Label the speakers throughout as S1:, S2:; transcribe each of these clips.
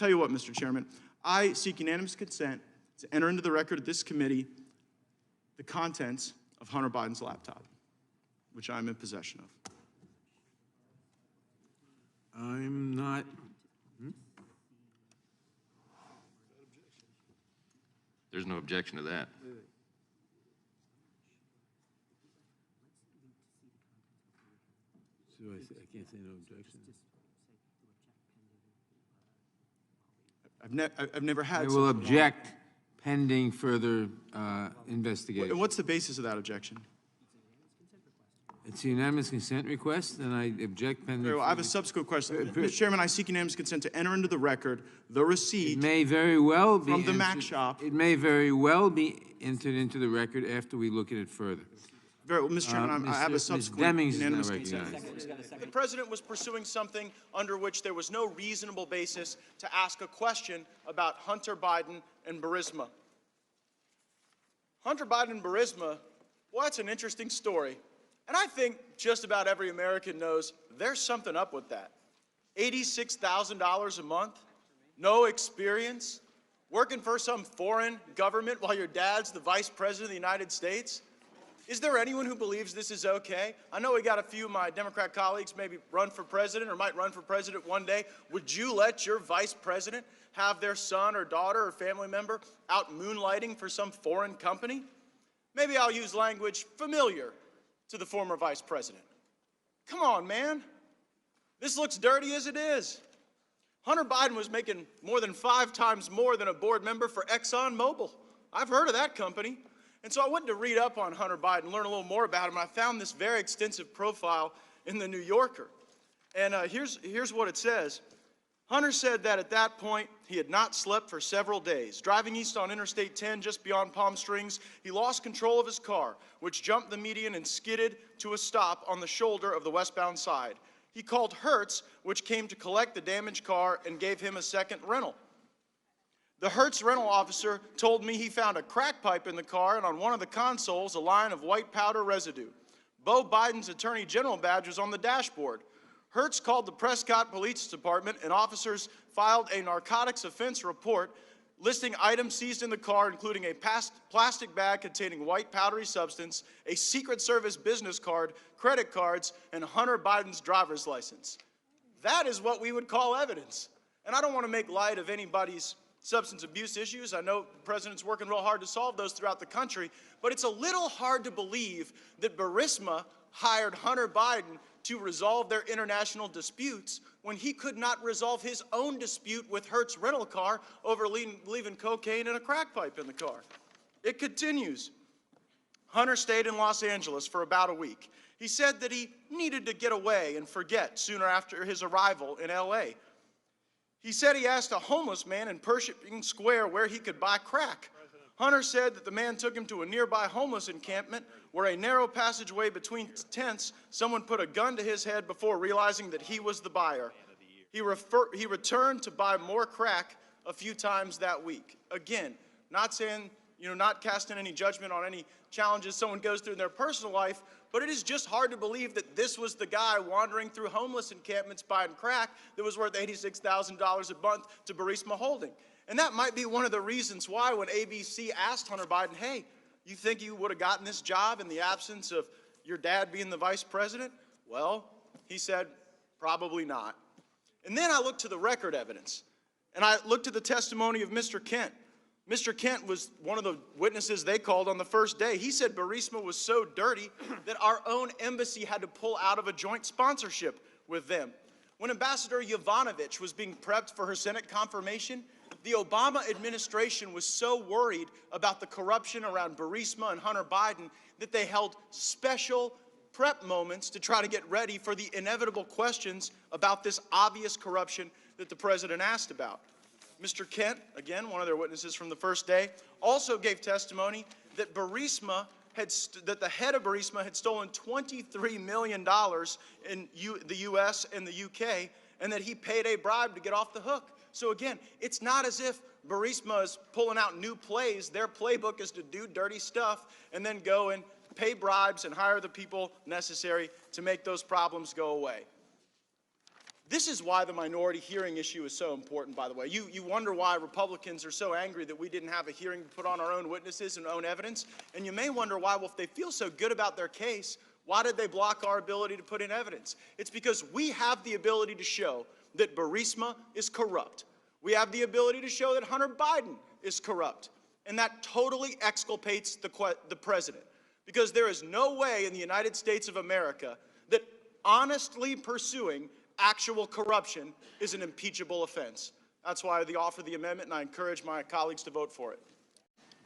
S1: tell you what, Mr. Chairman, I seek unanimous consent to enter into the record of this committee the contents of Hunter Biden's laptop, which I'm in possession of.
S2: I'm not.
S3: There's no objection to that.
S2: So I can't say no objection.
S1: I've never had.
S2: I will object pending further investigation.
S1: And what's the basis of that objection?
S2: It's a unanimous consent request, and I object pending.
S1: Very well, I have a subsequent question. Mr. Chairman, I seek unanimous consent to enter into the record the receipt.
S2: It may very well be
S1: from the Mac shop.
S2: It may very well be entered into the record after we look at it further.
S1: Very well, Mr. Chairman, I have a subsequent unanimous consent.
S4: The president was pursuing something under which there was no reasonable basis to ask a question about Hunter Biden and Burisma. Hunter Biden and Burisma, well, that's an interesting story. And I think just about every American knows there's something up with that. $86,000 a month, no experience, working for some foreign government while your dad's the vice president of the United States. Is there anyone who believes this is okay? I know we got a few of my Democrat colleagues maybe run for president or might run for president one day. Would you let your vice president have their son or daughter or family member out moonlighting for some foreign company? Maybe I'll use language familiar to the former vice president. Come on, man. This looks dirty as it is. Hunter Biden was making more than 5 times more than a board member for ExxonMobil. I've heard of that company. And so I went to read up on Hunter Biden, learn a little more about him, and I found this very extensive profile in the New Yorker. And here's what it says. Hunter said that at that point, he had not slept for several days. Driving east on Interstate 10 just beyond Palm Springs, he lost control of his car, which jumped the median and skidded to a stop on the shoulder of the westbound side. He called Hertz, which came to collect the damaged car and gave him a second rental. The Hertz rental officer told me he found a crack pipe in the car and on one of the consoles a line of white powder residue. Beau Biden's Attorney General badge was on the dashboard. Hertz called the Prescott Police Department and officers filed a narcotics offense report listing items seized in the car, including a plastic bag containing white powdery substance, a Secret Service business card, credit cards, and Hunter Biden's driver's license. That is what we would call evidence. And I don't want to make light of anybody's substance abuse issues. I know the president's working real hard to solve those throughout the country, but it's a little hard to believe that Burisma hired Hunter Biden to resolve their international disputes when he could not resolve his own dispute with Hertz rental car over leaving cocaine and a crack pipe in the car. It continues. Hunter stayed in Los Angeles for about a week. He said that he needed to get away and forget sooner after his arrival in LA. He said he asked a homeless man in Pershing Square where he could buy crack. Hunter said that the man took him to a nearby homeless encampment where a narrow passageway between tents, someone put a gun to his head before realizing that he was the buyer. He returned to buy more crack a few times that week. Again, not saying, not casting any judgment on any challenges someone goes through in their personal life, but it is just hard to believe that this was the guy wandering through homeless encampments buying crack that was worth $86,000 a month to Burisma Holding. And that might be one of the reasons why when ABC asked Hunter Biden, hey, you think you would have gotten this job in the absence of your dad being the vice president? Well, he said, probably not. And then I looked to the record evidence, and I looked at the testimony of Mr. Kent. Mr. Kent was one of the witnesses they called on the first day. He said Burisma was so dirty that our own embassy had to pull out of a joint sponsorship with them. When Ambassador Yovanovitch was being prepped for her Senate confirmation, the Obama administration was so worried about the corruption around Burisma and Hunter Biden that they held special prep moments to try to get ready for the inevitable questions about this obvious corruption that the president asked about. Mr. Kent, again, one of their witnesses from the first day, also gave testimony that that the head of Burisma had stolen $23 million in the U.S. and the U.K., and that he paid a bribe to get off the hook. So again, it's not as if Burisma is pulling out new plays. Their playbook is to do dirty stuff and then go and pay bribes and hire the people necessary to make those problems go away. This is why the minority hearing issue is so important, by the way. You wonder why Republicans are so angry that we didn't have a hearing to put on our own witnesses and own evidence. And you may wonder why, well, if they feel so good about their case, why did they block our ability to put in evidence? It's because we have the ability to show that Burisma is corrupt. We have the ability to show that Hunter Biden is corrupt. And that totally exculpates the president. Because there is no way in the United States of America that honestly pursuing actual corruption is an impeachable offense. That's why I offer the amendment, and I encourage my colleagues to vote for it.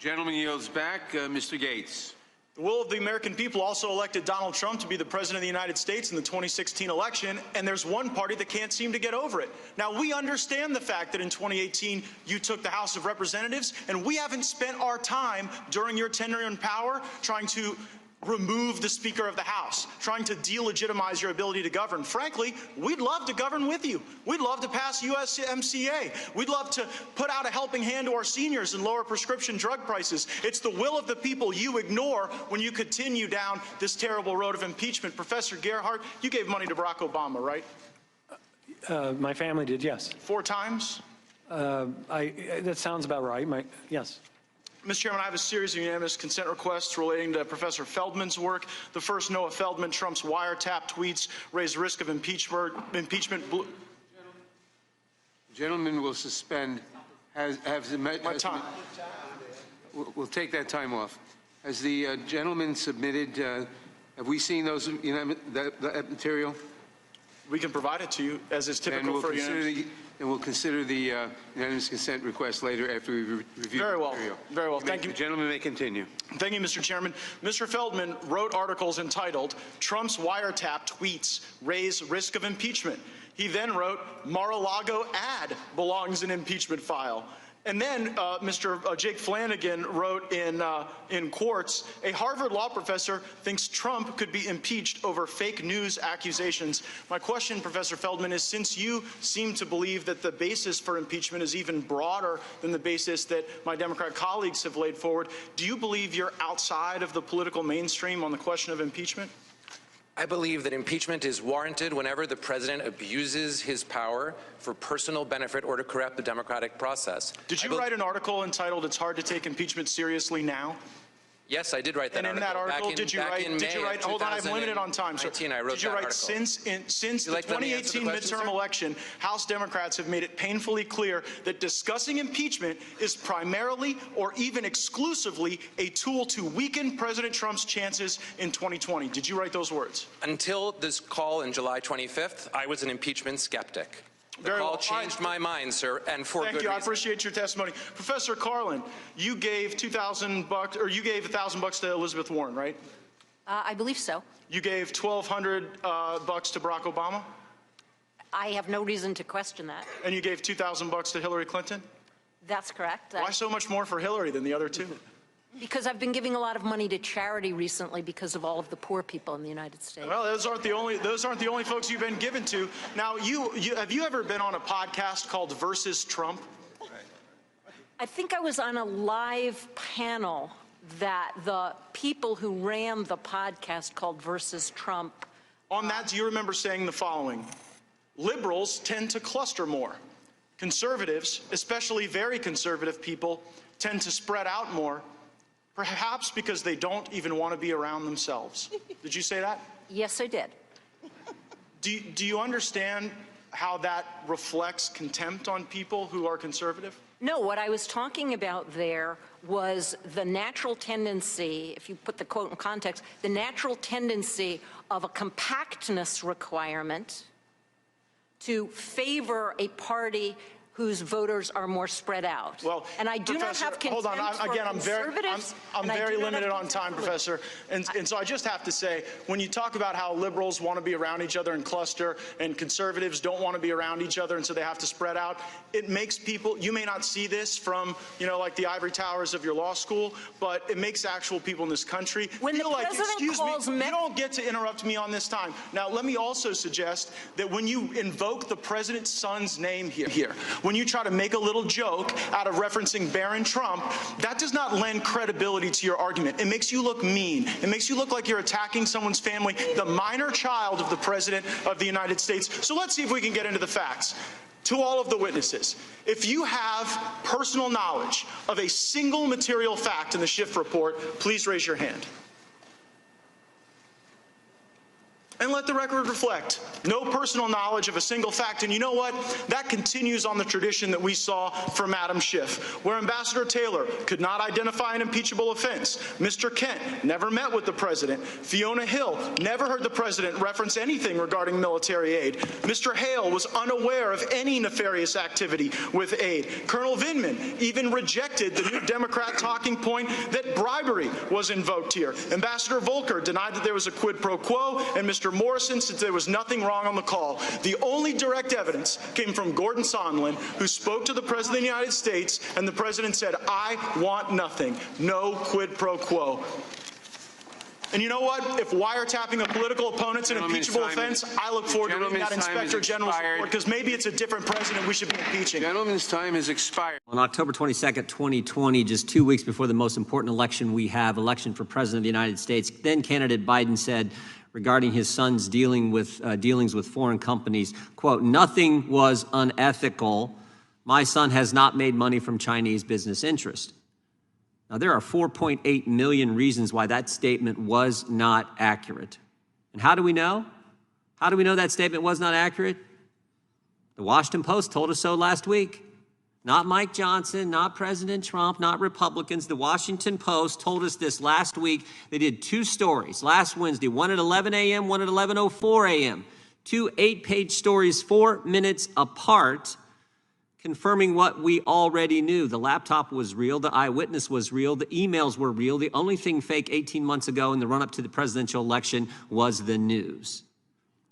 S2: Gentleman yields back. Mr. Gaetz.
S4: The will of the American people also elected Donald Trump to be the president of the United States in the 2016 election, and there's one party that can't seem to get over it. Now, we understand the fact that in 2018 you took the House of Representatives, and we haven't spent our time during your tenure in power trying to remove the Speaker of the House, trying to delegitimize your ability to govern. Frankly, we'd love to govern with you. We'd love to pass USMCA. We'd love to put out a helping hand to our seniors and lower prescription drug prices. It's the will of the people you ignore when you continue down this terrible road of impeachment. Professor Gerhardt, you gave money to Barack Obama, right?
S5: My family did, yes.
S4: 4 times?
S5: That sounds about right. Yes.
S4: Mr. Chairman, I have a series of unanimous consent requests relating to Professor Feldman's work. The first, Noah Feldman, Trump's wiretap tweets raise risk of impeachment.
S2: The gentleman will suspend.
S4: My time.
S2: We'll take that time off. Has the gentleman submitted? Have we seen those that material?
S4: We can provide it to you, as is typical for unanimous.
S2: And we'll consider the unanimous consent request later after we review
S4: Very
S2: the
S4: well.
S2: material.
S4: Very well. Thank you.
S2: The gentleman may continue.
S4: Thank you, Mr. Chairman. Mr. Feldman wrote articles entitled, "Trump's Wiretap Tweets Raise Risk of Impeachment." He then wrote, "Mar-a-Lago ad belongs in impeachment file." And then Mr. Jake Flanagan wrote in Quartz, "A Harvard law professor thinks Trump could be impeached over fake news accusations." My question, Professor Feldman, is since you seem to believe that the basis for impeachment is even broader than the basis that my Democrat colleagues have laid forward, do you believe you're outside of the political mainstream on the question of impeachment?
S6: I believe that impeachment is warranted whenever the president abuses his power for personal benefit or to corrupt the democratic process.
S4: Did you write an article entitled, "It's hard to take impeachment seriously now"?
S6: Yes, I did write that
S4: article. And in that article, did you write, hold on, I'm limited on time, sir.
S6: I wrote
S4: did you
S6: that
S4: write,
S6: article.
S4: since the 2018 midterm election, House Democrats have made it painfully clear that discussing impeachment is primarily or even exclusively a tool to weaken President Trump's chances in 2020. Did you write those words?
S6: Until this call on July 25th, I was an impeachment skeptic. The call changed my mind, sir, and for good reason.
S4: Thank you. I appreciate your testimony. Professor Carlin, you gave $2,000, or you gave $1,000 to Elizabeth Warren, right?
S7: I believe so.
S4: You gave $1,200 to Barack Obama?
S7: I have no reason to question that.
S4: And you gave $2,000 to Hillary Clinton?
S7: That's correct.
S4: Why so much more for Hillary than the other two?
S7: Because I've been giving a lot of money to charity recently because of all of the poor people in the United States.
S4: Well, those aren't the only folks you've been given to. Now, have you ever been on a podcast called Versus Trump?
S7: I think I was on a live panel that the people who ran the podcast called Versus Trump.
S4: On that, do you remember saying the following? Liberals tend to cluster more. Conservatives, especially very conservative people, tend to spread out more. Perhaps because they don't even want to be around themselves. Did you say that?
S7: Yes, I did.
S4: Do you understand how that reflects contempt on people who are conservative?
S7: No, what I was talking about there was the natural tendency, if you put the quote in context, the natural tendency of a compactness requirement to favor a party whose voters are more spread out.
S4: Well,
S7: and I do not have contempt for conservatives.
S4: I'm very limited on time, Professor. And so I just have to say, when you talk about how liberals want to be around each other and cluster, and conservatives don't want to be around each other, and so they have to spread out, it makes people, you may not see this from, like the ivory towers of your law school, but it makes actual people in this country feel like, excuse me, you don't get to interrupt me on this time. Now, let me also suggest that when you invoke the president's son's name here, when you try to make a little joke out of referencing Barron Trump, that does not lend credibility to your argument. It makes you look mean. It makes you look like you're attacking someone's family, the minor child of the President of the United States. So let's see if we can get into the facts. To all of the witnesses, if you have personal knowledge of a single material fact in the Schiff report, please raise your hand. And let the record reflect no personal knowledge of a single fact. And you know what? That continues on the tradition that we saw from Madam Schiff, where Ambassador Taylor could not identify an impeachable offense. Mr. Kent never met with the president. Fiona Hill never heard the president reference anything regarding military aid. Mr. Hale was unaware of any nefarious activity with aid. Colonel Vindman even rejected the new Democrat talking point that bribery was invoked here. Ambassador Volker denied that there was a quid pro quo, and Mr. Morrison said there was nothing wrong on the call. The only direct evidence came from Gordon Sondland, who spoke to the President of the United States, and the President said, "I want nothing, no quid pro quo." And you know what? If wiretapping a political opponent's an impeachable offense, I look forward to reading that Inspector General's report, because maybe it's a different president we should be impeaching.
S2: Gentleman's time has expired.
S8: On October 22nd, 2020, just 2 weeks before the most important election we have, election for President of the United States, then candidate Biden said, regarding his son's dealings with foreign companies, quote, "Nothing was unethical. My son has not made money from Chinese business interests." Now, there are 4.8 million reasons why that statement was not accurate. And how do we know? How do we know that statement was not accurate? The Washington Post told us so last week. Not Mike Johnson, not President Trump, not Republicans. The Washington Post told us this last week. They did 2 stories last Wednesday, one at 11 a.m., one at 11:04 a.m. 2 8-page stories, 4 minutes apart, confirming what we already knew. The laptop was real, the eyewitness was real, the emails were real. The only thing fake 18 months ago in the run-up to the presidential election was the news.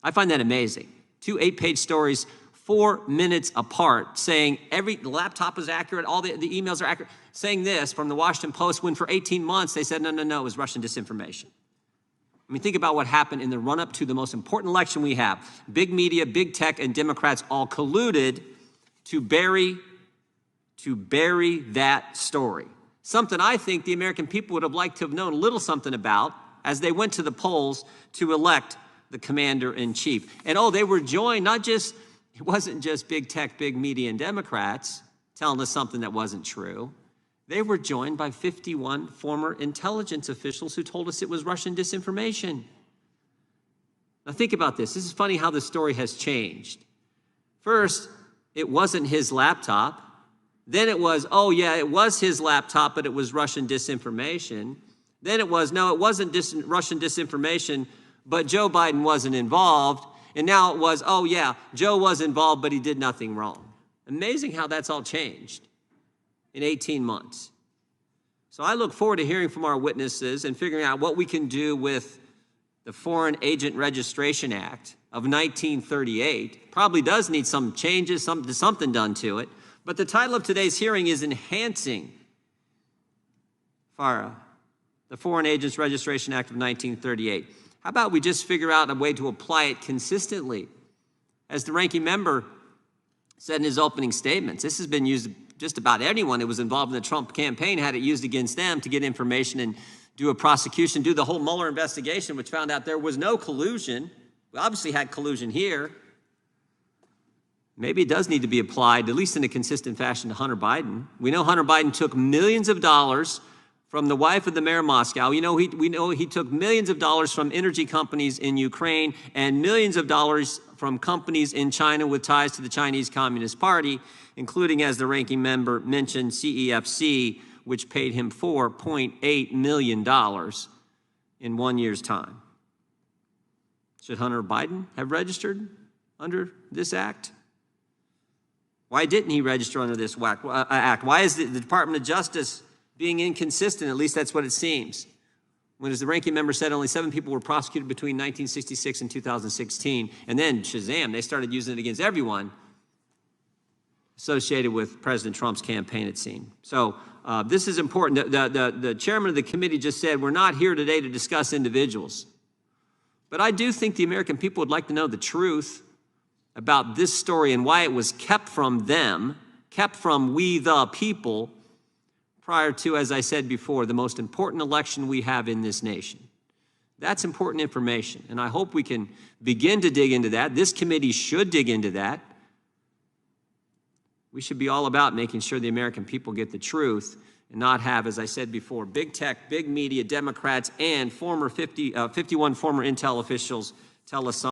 S8: I find that amazing. 2 8-page stories, 4 minutes apart, saying the laptop is accurate, all the emails are accurate, saying this from the Washington Post, when for 18 months they said, no, it was Russian disinformation. I mean, think about what happened in the run-up to the most important election we have. Big media, big tech, and Democrats all colluded to bury that story. Something I think the American people would have liked to have known a little something about as they went to the polls to elect the commander-in-chief. And they were joined it wasn't just big tech, big media, and Democrats telling us something that wasn't true. They were joined by 51 former intelligence officials who told us it was Russian disinformation. Now think about this. This is funny how the story has changed. First, it wasn't his laptop. Then it was, it was his laptop, but it was Russian disinformation. Then it was, no, it wasn't Russian disinformation, but Joe Biden wasn't involved. And now it was, Joe was involved, but he did nothing wrong. Amazing how that's all changed in 18 months. So I look forward to hearing from our witnesses and figuring out what we can do with the Foreign Agent Registration Act of 1938. Probably does need some changes, something done to it. But the title of today's hearing is Enhancing FARA, the Foreign Agents Registration Act of 1938. How about we just figure out a way to apply it consistently? As the ranking member said in his opening statements, this has been used just about anyone who was involved in the Trump campaign had it used against them to get information and do a prosecution, do the whole Mueller investigation, which found out there was no collusion. We obviously had collusion here. Maybe it does need to be applied, at least in a consistent fashion, to Hunter Biden. We know Hunter Biden took millions of dollars from the wife of the mayor of Moscow. We know he took millions of dollars from energy companies in Ukraine and millions of dollars from companies in China with ties to the Chinese Communist Party, including, as the ranking member mentioned, CEFC, which paid him $4.8 million in 1 year's time. Should Hunter Biden have registered under this act? Why didn't he register under this act? Why is the Department of Justice being inconsistent? At least that's what it seems. When, as the ranking member said, only 7 people were prosecuted between 1966 and 2016, and then, shazam, they started using it against everyone associated with President Trump's campaign, it seemed. So this is important. The chairman of the committee just said, we're not here today to discuss individuals. But I do think the American people would like to know the truth about this story and why it was kept from them, kept from we the people, prior to, as I said before, the most important election we have in this nation. That's important information, and I hope we can begin to dig into that. This committee should dig into that. We should be all about making sure the American people get the truth and not have, as I said before, big tech, big media, Democrats, and 51 former Intel officials tell us something